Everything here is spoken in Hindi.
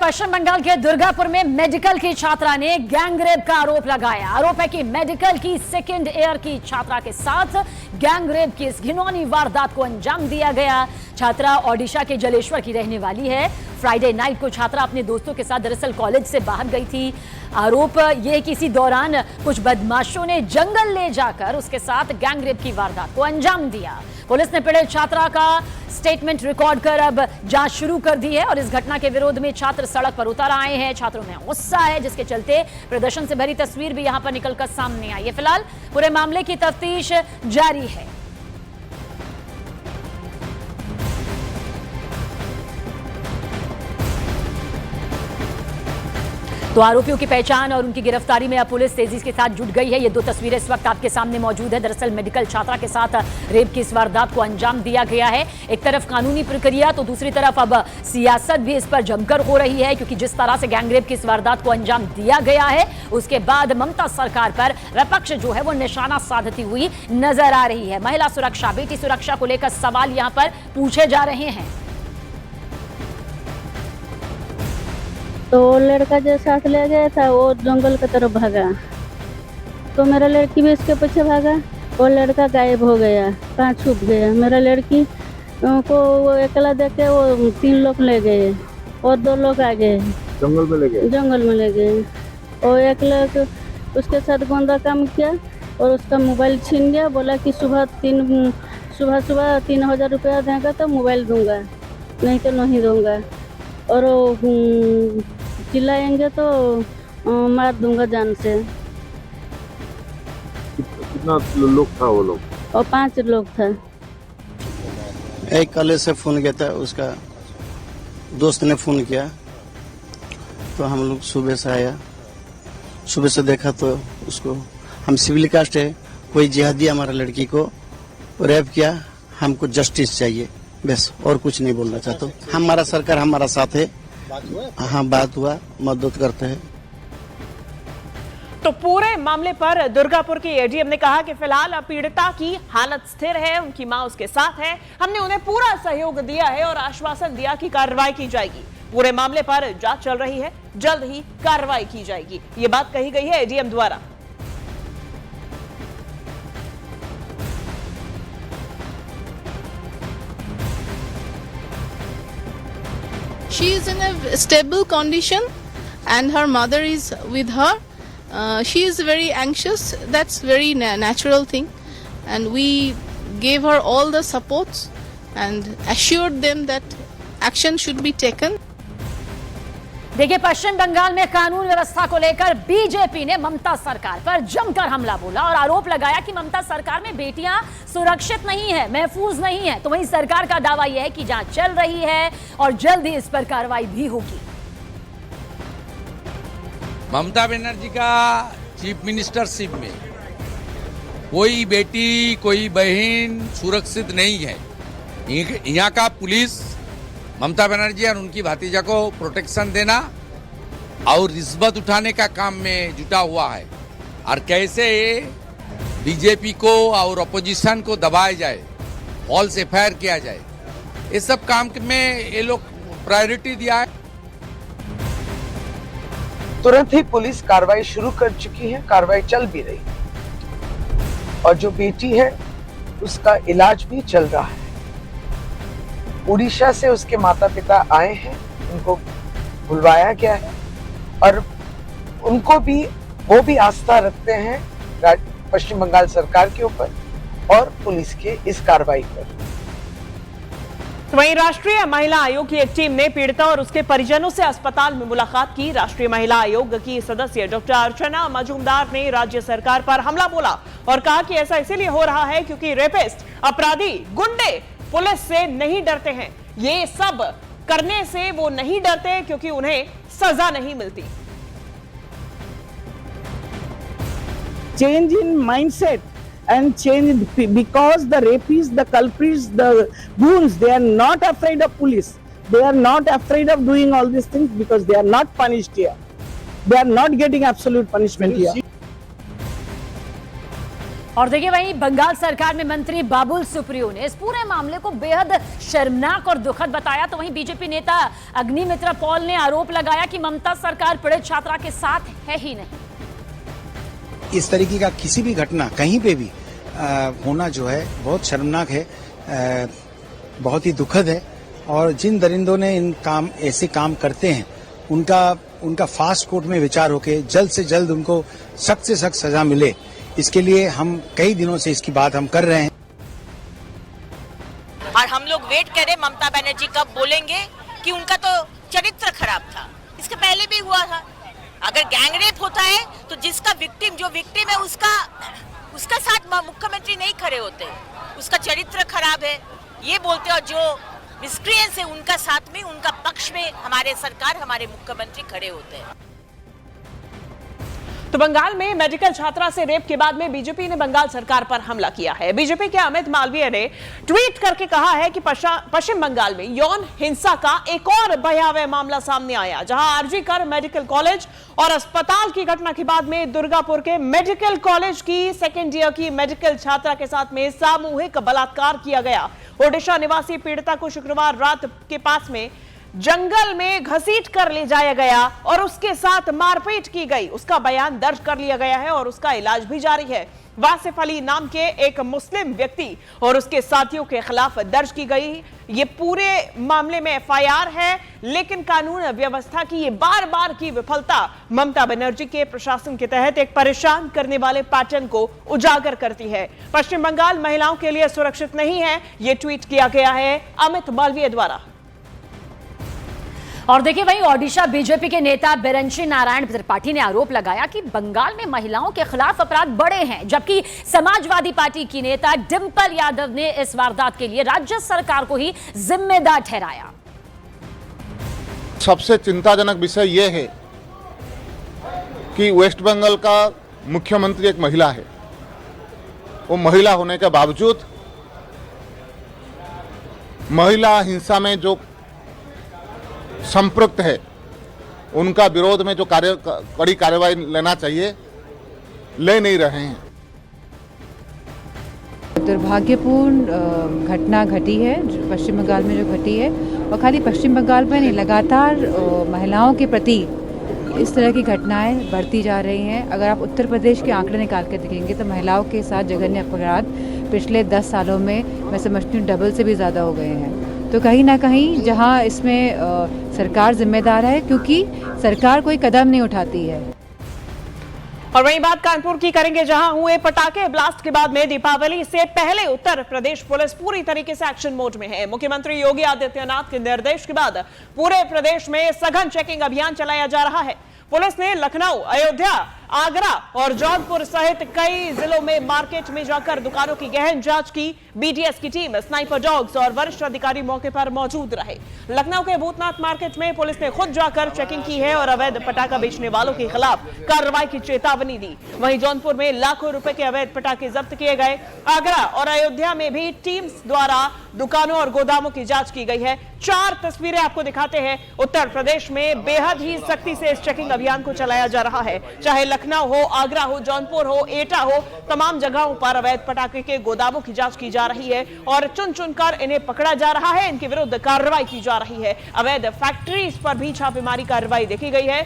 पश्चिम बंगाल के दुर्गापुर में मेडिकल की छात्रा ने गैंगरेप का आरोप लगाया। आरोप है कि मेडिकल की सेकेंड ईयर की छात्रा के साथ गैंगरेप की इस घिनौनी वारदात को अंजाम दिया गया। छात्रा ओडिशा के जलेश्वर की रहने वाली है। फ्राइडे नाइट को छात्रा अपने दोस्तों के साथ दरअसल कॉलेज से बाहर गई थी। आरोप यह कि इसी दौरान कुछ बदमाशों ने जंगल ले जाकर उसके साथ गैंगरेप की वारदात को अंजाम दिया। पुलिस ने पीड़ित छात्रा का स्टेटमेंट रिकॉर्ड कर अब जांच शुरू कर दी है और इस घटना के विरोध में छात्र सड़क पर उतर आए हैं। छात्रों में गुस्सा है, जिसके चलते प्रदर्शन से भरी तस्वीर भी यहां पर निकलकर सामने आई है। फिलहाल पूरे मामले की तफ्तीश जारी है। तो आरोपियों की पहचान और उनकी गिरफ्तारी में अब पुलिस तेजी के साथ जुट गई है। ये दो तस्वीरें इस वक्त आपके सामने मौजूद है। दरअसल मेडिकल छात्रा के साथ रेप की इस वारदात को अंजाम दिया गया है। एक तरफ कानूनी प्रक्रिया तो दूसरी तरफ अब सियासत भी इस पर जमकर हो रही है, क्योंकि जिस तरह से गैंगरेप की इस वारदात को अंजाम दिया गया है उसके बाद ममता सरकार पर विपक्ष जो है वो निशाना साधती हुई नजर आ रही है। महिला सुरक्षा, बेटी सुरक्षा को लेकर सवाल यहां पर पूछे जा रहे हैं। तो लड़का जो साथ ले गया था वो जंगल की तरफ भागा, तो मेरा लड़की भी इसके पीछे भागा। वो लड़का गायब हो गया, कहाँ छुप गया। मेरा लड़की को वो अकेला देख के वो 3 लोग ले गए और 2 लोग आ गए, जंगल में ले गए। जंगल में ले गए। और एक लोग उसके साथ गंदा काम किया और उसका मोबाइल छीन गया। बोला कि सुबह 3000 रुपया देगा तो मोबाइल दूंगा, नहीं तो नहीं दूंगा। और चिल्लाएंगे तो मार दूंगा जान से। कितना लोग था वो लोग? और 5 लोग था। एक कॉलेज से फोन किया था, उसका दोस्त ने फोन किया तो हम लोग सुबह से आया। सुबह से देखा तो उसको, हम सिविल कास्ट है, कोई जिहादी हमारा लड़की को रेप किया। हमको जस्टिस चाहिए, बस और कुछ नहीं बोलना चाहता हूँ। हमारा सरकार हमारा साथ है। हाँ, बात हुआ, मदद करते हैं। तो पूरे मामले पर दुर्गापुर के एडीएम ने कहा कि फिलहाल पीड़िता की हालत स्थिर है, उनकी मां उसके साथ है। हमने उन्हें पूरा सहयोग दिया है और आश्वासन दिया कि कार्रवाई की जाएगी। पूरे मामले पर जांच चल रही है, जल्द ही कार्रवाई की जाएगी, ये बात कही गई है एडीएम द्वारा। She is in a stable condition and her mother is with her. She is very anxious. That's very natural thing, and we gave her all the supports and assured them that action should be taken. देखिए, पश्चिम बंगाल में कानून व्यवस्था को लेकर बीजेपी ने ममता सरकार पर जमकर हमला बोला और आरोप लगाया कि ममता सरकार में बेटियां सुरक्षित नहीं है, महफूज नहीं है। तो वहीं सरकार का दावा यह है कि जांच चल रही है और जल्द ही इस पर कार्रवाई भी होगी। ममता बनर्जी का चीफ मिनिस्टरशिप में कोई बेटी, कोई बहन सुरक्षित नहीं है। यहाँ का पुलिस ममता बनर्जी और उनकी भतीजा को प्रोटेक्शन देना और रिश्वत उठाने का काम में जुटा हुआ है। और कैसे बीजेपी को और अपोजिशन को दबाया जाए, फॉल्स एफआईआर किया जाए, इस सब काम में ये लोग प्रायोरिटी दिया है। तुरंत ही पुलिस कार्रवाई शुरू कर चुकी है, कार्रवाई चल भी रही और जो बेटी है उसका इलाज भी चल रहा है। उड़ीसा से उसके माता पिता आए हैं, उनको बुलवाया गया है और उनको भी, वो भी आस्था रखते हैं पश्चिम बंगाल सरकार के ऊपर और पुलिस के इस कार्रवाई पर। वहीं राष्ट्रीय महिला आयोग की एक टीम ने पीड़िता और उसके परिजनों से अस्पताल में मुलाकात की। राष्ट्रीय महिला आयोग की सदस्य डॉक्टर अर्चना मजूमदार ने राज्य सरकार पर हमला बोला और कहा कि ऐसा इसीलिए हो रहा है क्योंकि रेपिस्ट, अपराधी, गुंडे पुलिस से नहीं डरते हैं। ये सब करने से वो नहीं डरते क्योंकि उन्हें सजा नहीं मिलती। Change in mindset and change because the rapists, the culprits, the goons, they are not afraid of police. They are not afraid of doing all these things because they are not punished here. They are not getting absolute punishment here. और देखिए वहीं बंगाल सरकार में मंत्री बाबुल सुप्रियो ने इस पूरे मामले को बेहद शर्मनाक और दुखद बताया। तो वहीं बीजेपी नेता अग्निमित्रा पॉल ने आरोप लगाया कि ममता सरकार पीड़ित छात्रा के साथ है ही नहीं। इस तरीके का किसी भी घटना कहीं पे भी होना जो है बहुत शर्मनाक है, बहुत ही दुखद है। और जिन दरिंदों ने ऐसे काम करते हैं उनका फास्ट कोर्ट में विचार होके जल्द से जल्द उनको सख्त से सख्त सजा मिले, इसके लिए हम कई दिनों से इसकी बात हम कर रहे हैं। और हम लोग वेट करें ममता बनर्जी कब बोलेंगे कि उनका तो चरित्र खराब था, इसके पहले भी हुआ था। अगर गैंगरेप होता है तो जिसका जो विक्टिम है उसका साथ मुख्यमंत्री नहीं खड़े होते, उसका चरित्र खराब है ये बोलते, और जो मिसक्रिएंस है उनका साथ में, उनका पक्ष में हमारे सरकार, हमारे मुख्यमंत्री खड़े होते हैं। तो बंगाल में मेडिकल छात्रा से रेप के बाद में बीजेपी ने बंगाल सरकार पर हमला किया है। बीजेपी के अमित मालवीय ने ट्वीट करके कहा है कि पश्चिम बंगाल में यौन हिंसा का एक और भयावह मामला सामने आया, जहां आरजी कर मेडिकल कॉलेज और अस्पताल की घटना के बाद में दुर्गापुर के मेडिकल कॉलेज की सेकेंड ईयर की मेडिकल छात्रा के साथ में सामूहिक बलात्कार किया गया। ओडिशा निवासी पीड़िता को शुक्रवार रात के पास में जंगल में घसीट कर ले जाया गया और उसके साथ मारपीट की गई। उसका बयान दर्ज कर लिया गया है और उसका इलाज भी जारी है। वासिफ अली नाम के एक मुस्लिम व्यक्ति और उसके साथियों के खिलाफ दर्ज की गई ये पूरे मामले में एफआईआर है, लेकिन कानून व्यवस्था की ये बार बार की विफलता ममता बनर्जी के प्रशासन के तहत एक परेशान करने वाले पैटर्न को उजागर करती है। पश्चिम बंगाल महिलाओं के लिए सुरक्षित नहीं है, ये ट्वीट किया गया है अमित मालवीय द्वारा। और देखिए वहीं ओडिशा बीजेपी के नेता बिरंची नारायण त्रिपाठी ने आरोप लगाया कि बंगाल में महिलाओं के खिलाफ अपराध बढ़े हैं, जबकि समाजवादी पार्टी की नेता डिंपल यादव ने इस वारदात के लिए राज्य सरकार को ही जिम्मेदार ठहराया। सबसे चिंताजनक विषय यह है कि वेस्ट बंगाल का मुख्यमंत्री एक महिला है। वो महिला होने के बावजूद महिला हिंसा में जो संपृक्त है उनका विरोध में जो कड़ी कार्रवाई लेना चाहिए ले नहीं रहे हैं। दुर्भाग्यपूर्ण घटना घटी है पश्चिम बंगाल में जो घटी है, और खाली पश्चिम बंगाल में नहीं, लगातार महिलाओं के प्रति इस तरह की घटनाएं बढ़ती जा रही हैं। अगर आप उत्तर प्रदेश के आंकड़े निकाल के देखेंगे तो महिलाओं के साथ जघन्य अपराध पिछले 10 सालों में मैं समझती हूँ डबल से भी ज़्यादा हो गए हैं। तो कहीं ना कहीं जहां इसमें सरकार जिम्मेदार है, क्योंकि सरकार कोई कदम नहीं उठाती है। और वहीं बात कानपुर की करेंगे, जहां हुए पटाखे ब्लास्ट के बाद में दीपावली से पहले उत्तर प्रदेश पुलिस पूरी तरीके से एक्शन मोड में है। मुख्यमंत्री योगी आदित्यनाथ के निर्देश के बाद पूरे प्रदेश में सघन चेकिंग अभियान चलाया जा रहा है। पुलिस ने लखनऊ, अयोध्या, आगरा और जौनपुर सहित कई जिलों में मार्केट में जाकर दुकानों की गहन जांच की। बीटीएस की टीम, स्नाइपर डॉग्स और वरिष्ठ अधिकारी मौके पर मौजूद रहे। लखनऊ के भूतनाथ मार्केट में पुलिस ने खुद जाकर चेकिंग की है और अवैध पटाखा बेचने वालों के खिलाफ कार्रवाई की चेतावनी दी। वहीं जौनपुर में लाखों रुपए के अवैध पटाखे जब्त किए गए। आगरा और अयोध्या में भी टीम्स द्वारा दुकानों और गोदामों की जांच की गई है। 4 तस्वीरें आपको दिखाते हैं। उत्तर प्रदेश में बेहद ही सख्ती से इस चेकिंग अभियान को चलाया जा रहा है। चाहे लखनऊ हो, आगरा हो, जौनपुर हो, एटा हो, तमाम जगहों पर अवैध पटाखे के गोदामों की जांच की जा रही है और चुन चुनकर इन्हें पकड़ा जा रहा है। इनके विरुद्ध कार्रवाई की जा रही है। अवैध फैक्ट्रीज पर भी छापेमारी कार्रवाई देखी गई है।